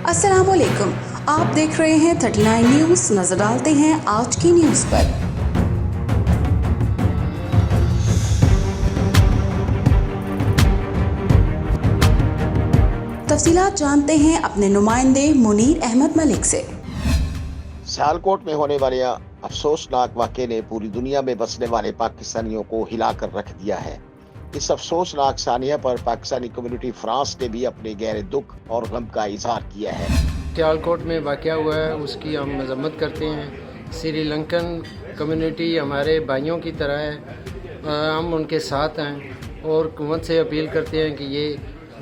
अस्सलाम वालेकुम, आप देख रहे हैं 39 न्यूज़। नजर डालते हैं आज की न्यूज़ पर। तफसीलात जानते हैं अपने नुमाइंदे मुनीर अहमद मलिक से। सियालकोट में होने वाले अफसोसनाक वाक़े ने पूरी दुनिया में बसने वाले पाकिस्तानियों को हिलाकर रख दिया है। इस अफसोसनाक सानिया पर पाकिस्तानी कम्युनिटी फ्रांस ने भी अपने गहरे दुख और गम का इजहार किया है। सियालकोट में वाक़या हुआ है, उसकी हम मजम्मत करते हैं। श्रीलंकन कम्युनिटी हमारे भाइयों की तरह है, हम उनके साथ हैं और हुकूमत से अपील करते हैं कि ये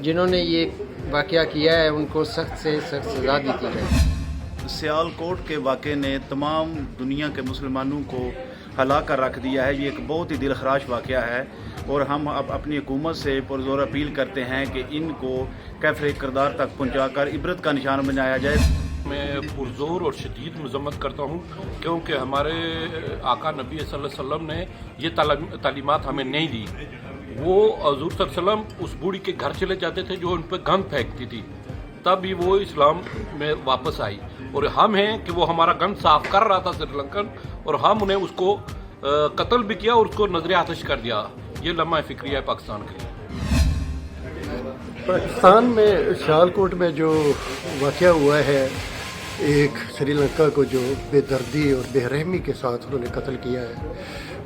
जिन्होंने ये वाक़या किया है उनको सख्त से सख्त सज़ा दी जाए। सियालकोट के वाक़े ने तमाम दुनिया के मुसलमानों को हिला कर रख दिया है। ये एक बहुत ही दिलखराश वाक़या है और हम अब अपनी हुकूमत से पुरज़ोर अपील करते हैं कि इनको कैफ़े किरदार तक पहुँचाकर इबरत का निशान बनाया जाए। मैं पुरज़ोर और शदीद मज़म्मत करता हूँ क्योंकि हमारे आका नबी सल्लल्लाहु अलैहि वसल्लम ने ये तालीमात हमें नहीं दी। वो हज़ूर सल्लल्लाहु अलैहि वसल्लम उस बूढ़ी के घर चले जाते थे जो उन पर गंद फेंकती थी, तब भी वो इस्लाम में वापस आई। और हम हैं कि वो हमारा गंद साफ कर रहा था श्रीलंकन, और हम उन्हें उसको कत्ल भी किया और उसको नजर आतिश कर दिया। ये लम्हा फिक्रिया है पाकिस्तान के लिए। पाकिस्तान में सियालकोट में जो वाक़या हुआ है, एक श्रीलंका को जो बेदर्दी और बेरहमी के साथ उन्होंने कत्ल किया है,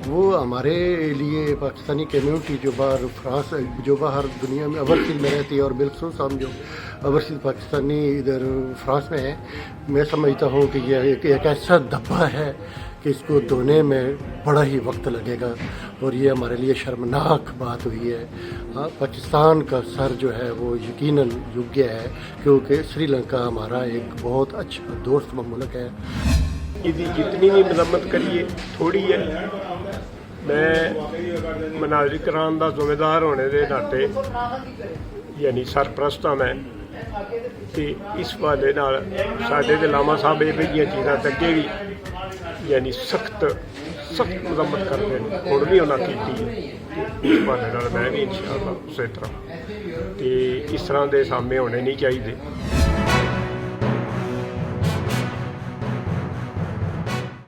वो हमारे लिए पाकिस्तानी कम्यूनिटी जो बाहर दुनिया में ओवरसीज में रहती है और बिलखसूस हम जो ओवरसीज पाकिस्तानी इधर फ्रांस में है, मैं समझता हूँ कि यह एक ऐसा धब्बा है कि इसको धोने में बड़ा ही वक्त लगेगा और ये हमारे लिए शर्मनाक बात हुई है। पाकिस्तान का सर जो है वो यकीनन योग्य है क्योंकि श्रीलंका हमारा एक बहुत अच्छा दोस्त मुल्क है। इसकी जितनी भी मजम्मत करिए थोड़ी है। मैं मनाजरी करान का जिम्मेदार होने के नाते यानी सरप्रस्त हाँ मैं, तो इस वाले साढ़े ते लामा साहब ये चीज़ां अगे भी यानी सख्त मजम्मत करते हैं, हुण भी उन्हें की है। इस वाले मैं भी इंशाअल्लाह उस तरह तो इस तरह के सामने होने नहीं चाहिए।